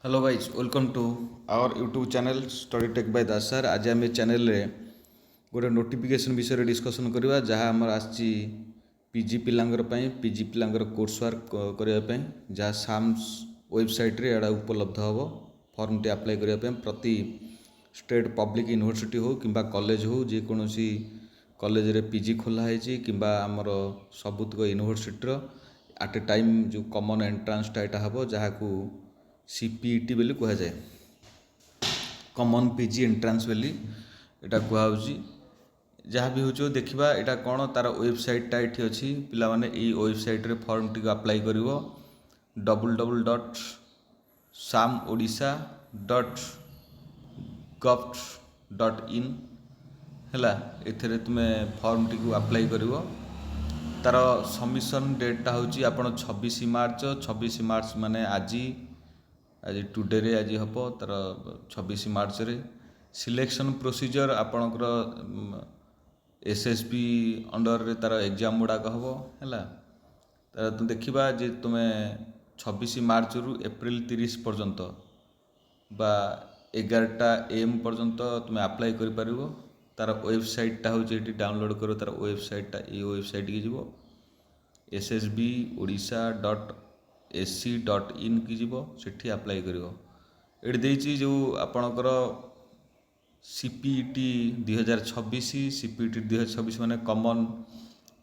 Hello guys welcome to our YouTube channel study tech by Das sir. आज आम channel रे गोटे नोटिफिकेशन विषय डिस्कसन करवा जहाँ आमर आसी पीजी पिलांगर पीजी पिलांगर कोर्स वर्क करने जहाँ साम्स वेबसाइट रे एडा उपलब्ध हम फॉर्म टी अप्लाई करने प्रति स्टेट पब्लिक यूनिवर्सिटी हो कि कॉलेज हो जेकोसी कॉलेज रे पीजी खोलाई कि आमर सबुतक यूनिवर्सिटी एट ए टाइम जो कॉमन एंट्रांसटा यहाँ हम जहाँ को सीपीईटी बोली कह जाए कॉमन पीजी एंट्रांस बोली यहाँ कहुच्छी जहाँ भी हो देखा यहाँ कौन तार वेबसाइटा ये अच्छी पिला माने यही वेबसाइट रे फॉर्म टी अप्लाई कर www.samodisha.gov.in है एथे तुम्हें फॉर्म टी अप्लाई कर तार सबमिशन डेटा हूँ आप 26 मार्च माने आज टुडे रे आज हम तार 26 मार्च रे सिलेक्शन प्रोसीजर आपणकर एसएसबी अंडर रे तार एग्जाम गुड़ाक हम है तार तुम देखा जे तुम्हें 26 मार्च रु एप्रिल 30 पर्यंत बा 11टा AM पर्यंत तुम्हें अप्लाई कर पारिबो। तार वेबसाइटा हूँ ये डाउनलोड करो तार वेबसाइटा ये वेबसाइट की जीव ssb.odisha.ac.in की जीव सेठी अप्लाई करिवो। एठी देछि जो आपणकर सीपीईटी 2026 सीपीईटी 2026 माने कॉमन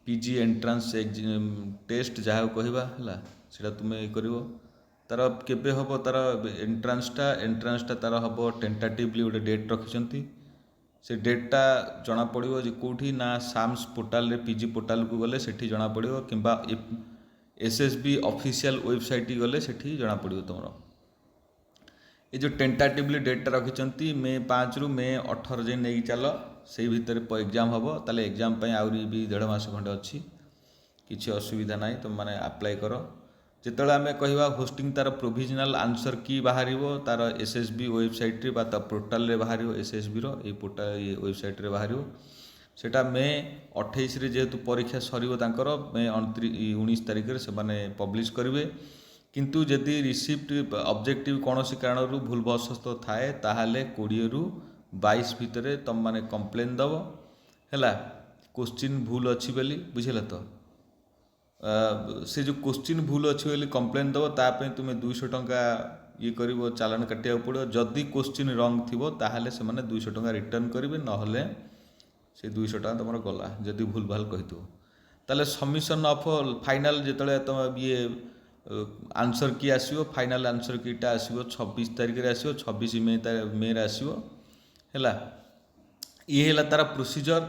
पीजी एंट्रांस टेस्ट जहाँ कहवा है सेटा तुम्हें करिवो। तार केबे हम तार एंट्रांसटा तार हम टेंटाटिवली गोटे डेट रखिंट से डेटा जना पड़ो जे कौटी ना साम्स पोर्टाल रे पीजी पोर्टाल को गले सेठी जना पड़ो कि एसएसबी ऑफिशियल वेबसाइट गले सेठी जना पड़ो तुम ये जो टेंटाटिवली डेटा रखिंट मे 5 रु मे 18 जाए नहीं चल से भितर एग्जाम हम ताले एग्जाम आहरी भी 1.5 मास खंडे अच्छी किसी असुविधा ना तुम मैंने अप्लाई कर जिते आम कहवा होस्टिंग तार प्रोविजनल आंसर की बाहर तार एसएसबी वेबसाइट रे बा पोर्टाल रे बाहर एसएसबी रो ये पोर्टाल ये वेबसाइट रे बाहर सेटा मे 28 रे जेहेतु परीक्षा सरिबो तांकर मे 19 तारिख रे से माने पब्लिश करिवे किंतु जदि रिसीप्ट ऑब्जेक्टिव कौन सी कारण भूलवशत थाए ताहले 20 रु 22 भितर तुम माने कंप्लेन दब है क्वेश्चन भूल अच्छी बोली बुझेल तो से जो क्वेश्चन भूल अच्छी बोली कंप्लेन दब तापे तुम्हें 200 टंका ये कर चालान काटा पड़ो जदि क्वेश्चन रंग थी ताहले से माने 200 टंका रिटर्न करेंगे नहले से 200 टंका तुम गला जदि भूल भाल कही ताले सबमिशन ऑफ फाइनल जिते तुम ये आंसर की आसो फाइनल आंसर कीटा आसो 26 तारिख रे आसो 26 मे रे आसो है ये है तार प्रोसीजर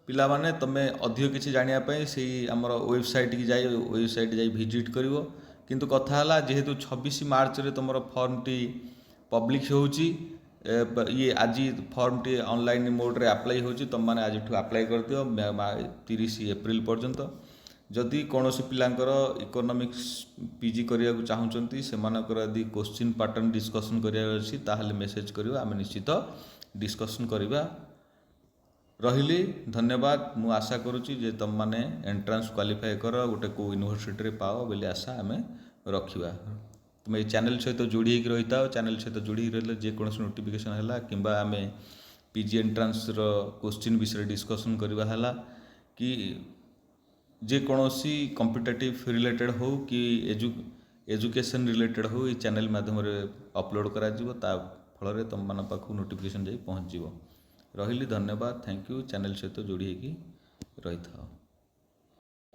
पिला माने तमें अधिक किसी जानापी से आमर वेबसाइट की जाए वेबसाइट जाए विजिट कर किंतु कथा है जेहेतु 26 मार्च रे तुम फॉर्म टी पब्लिक हो ये आज फॉर्म टी ऑनलाइन मोड रे अप्लाई हो तुम मैंने आज अप्लाई कर दियो 30 एप्रिल पर्यंत जदि कौन पिलांकर इकोनॉमिक्स पीजी करने को चाहूँगी से यदि क्वेश्चन पैटर्न डिस्कसन करार मेसेज करियो आम निश्चित डिस्कसन करवा। रही धन्यवाद मु आशा करुच्ची जे तुम मैंने एंट्रांस क्वालिफाई कर गोटे को यूनिवर्सिटी रे पाओ बोली आशा आम रखा। तुम ये चैनल सहित जोड़ी रही था चैनल सहित जोड़ी रही जेकोसी नोटिफिकेशन है कि आम पीजी एंट्रांस क्वेश्चन विषय डिस्कसन करवा है कि जेकोसी कॉम्पिटिटिव रिलेटेड हो कि एजुकेशन रिलेटेड हो ये चैनल माध्यम अपलोड करा फल तुम मान पाख नोटिफिकेशन जाई पहुँच रही धन्यवाद थैंक यू चैनल सहित जोड़ी रही था।